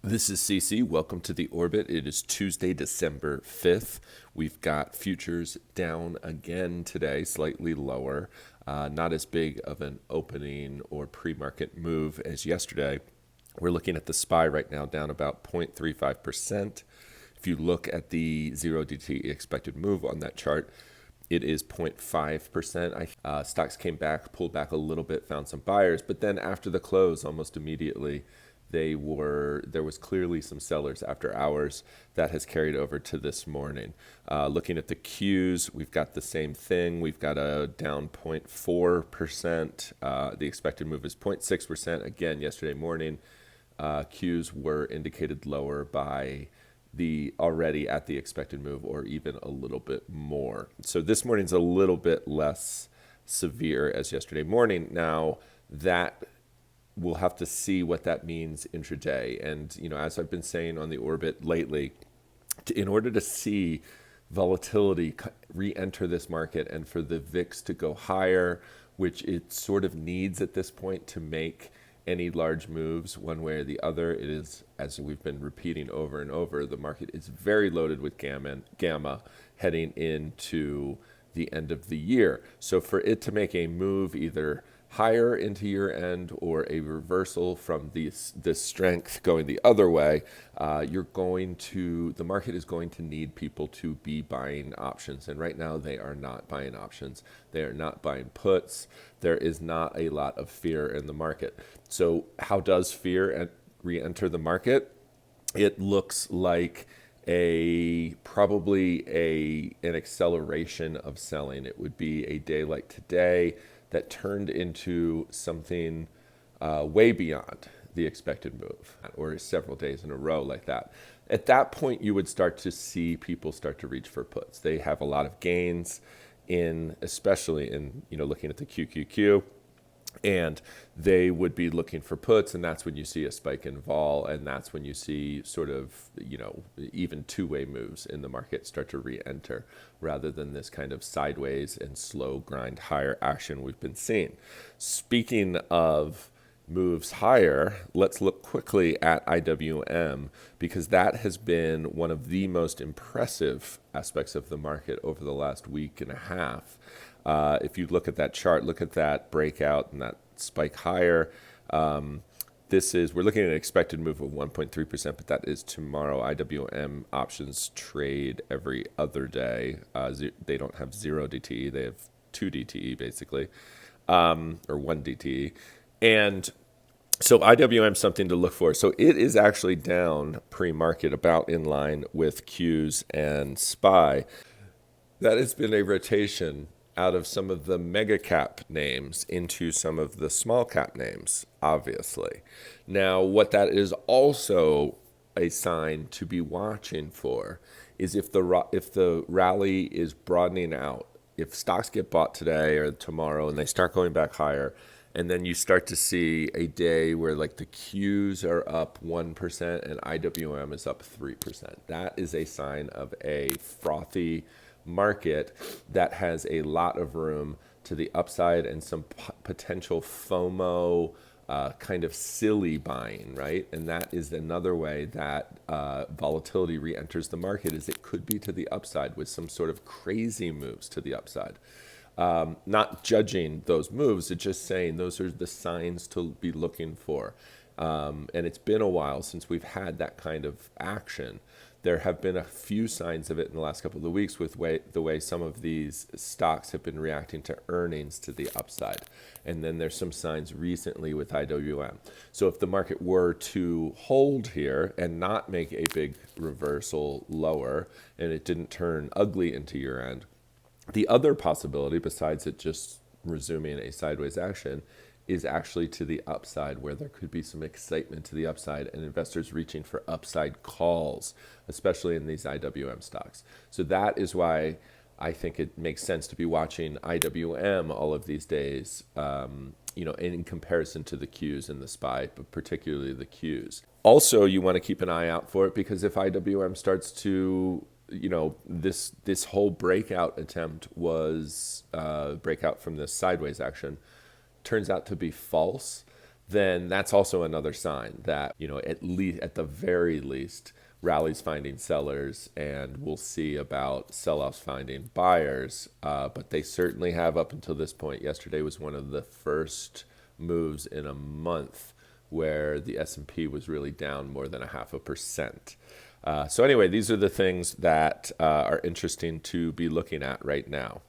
This is CC. Welcome to the Orbit. It is Tuesday, December 5th. We've got futures down again today, slightly lower. Not as big of an opening or pre-market move as yesterday. We're looking at the SPY right now down about 0.35%. If you look at the 0DTE expected move on that chart, it is 0.5%. Stocks came back, pulled back a little bit, found some buyers, but then after the close, almost immediately, there was clearly some sellers after hours. That has carried over to this morning. Looking at the Qs, we've got the same thing. We've got a down 0.4%. The expected move is 0.6%. Again, yesterday morning, Qs were indicated lower by the already at the expected move or even a little bit more. So this morning's a little bit less severe as yesterday morning. Now that we'll have to see what that means intraday. And, as I've been saying on the Orbit lately, in order to see volatility re-enter this market and for the VIX to go higher, which it sort of needs at this point to make any large moves one way or the other, it is, as we've been repeating over and over, the market is very loaded with gamma heading into the end of the year. So for it to make a move either higher into year end or a reversal from this strength going the other way, the market is going to need people to be buying options. And right now they are not buying options. They are not buying puts. There is not a lot of fear in the market. So how does fear re-enter the market? It looks like probably an acceleration of selling. It would be a day like today that turned into something way beyond the expected move, or several days in a row like that. At that point, you would start to see people start to reach for puts. They have a lot of gains especially in looking at the QQQ, and they would be looking for puts, and that's when you see a spike in vol, and that's when you see sort of, even two-way moves in the market start to re-enter rather than this kind of sideways and slow grind higher action we've been seeing. Speaking of moves higher, let's look quickly at IWM because that has been one of the most impressive aspects of the market over the last week and a half. If you look at that chart, look at that breakout and that spike higher. We're looking at an expected move of 1.3%, but that is tomorrow. IWM options trade every other day. They don't have 0 DTE. They have 2 DTE basically, or 1 DTE. And so IWM is something to look for. So it is actually down pre-market about in line with Qs and SPY. That has been a rotation out of some of the mega cap names into some of the small cap names, obviously. Now, what that is also a sign to be watching for is if the rally is broadening out, if stocks get bought today or tomorrow and they start going back higher, and then you start to see a day where like the Qs are up 1% and IWM is up 3%. That is a sign of a frothy market that has a lot of room to the upside and some potential FOMO kind of silly buying, right? And that is another way that volatility re-enters the market, is it could be to the upside with some sort of crazy moves to the upside. Not judging those moves, it's just saying those are the signs to be looking for. And it's been a while since we've had that kind of action. There have been a few signs of it in the last couple of weeks with the way some of these stocks have been reacting to earnings to the upside. And then there's some signs recently with IWM. So if the market were to hold here and not make a big reversal lower and it didn't turn ugly into year end, the other possibility, besides it just resuming a sideways action, is actually to the upside, where there could be some excitement to the upside and investors reaching for upside calls, especially in these IWM stocks. So that is why I think it makes sense to be watching IWM all of these days, in comparison to the Qs and the SPY, but particularly the Qs. Also, you want to keep an eye out for it because if IWM starts to this whole breakout attempt was breakout from this sideways action turns out to be false, then that's also another sign that, at least at the very least, rallies finding sellers, and we'll see about sell-offs finding buyers. But they certainly have up until this point. Yesterday was one of the first moves in a month where the S&P was really down more than 0.5%. So anyway, these are the things that are interesting to be looking at right now.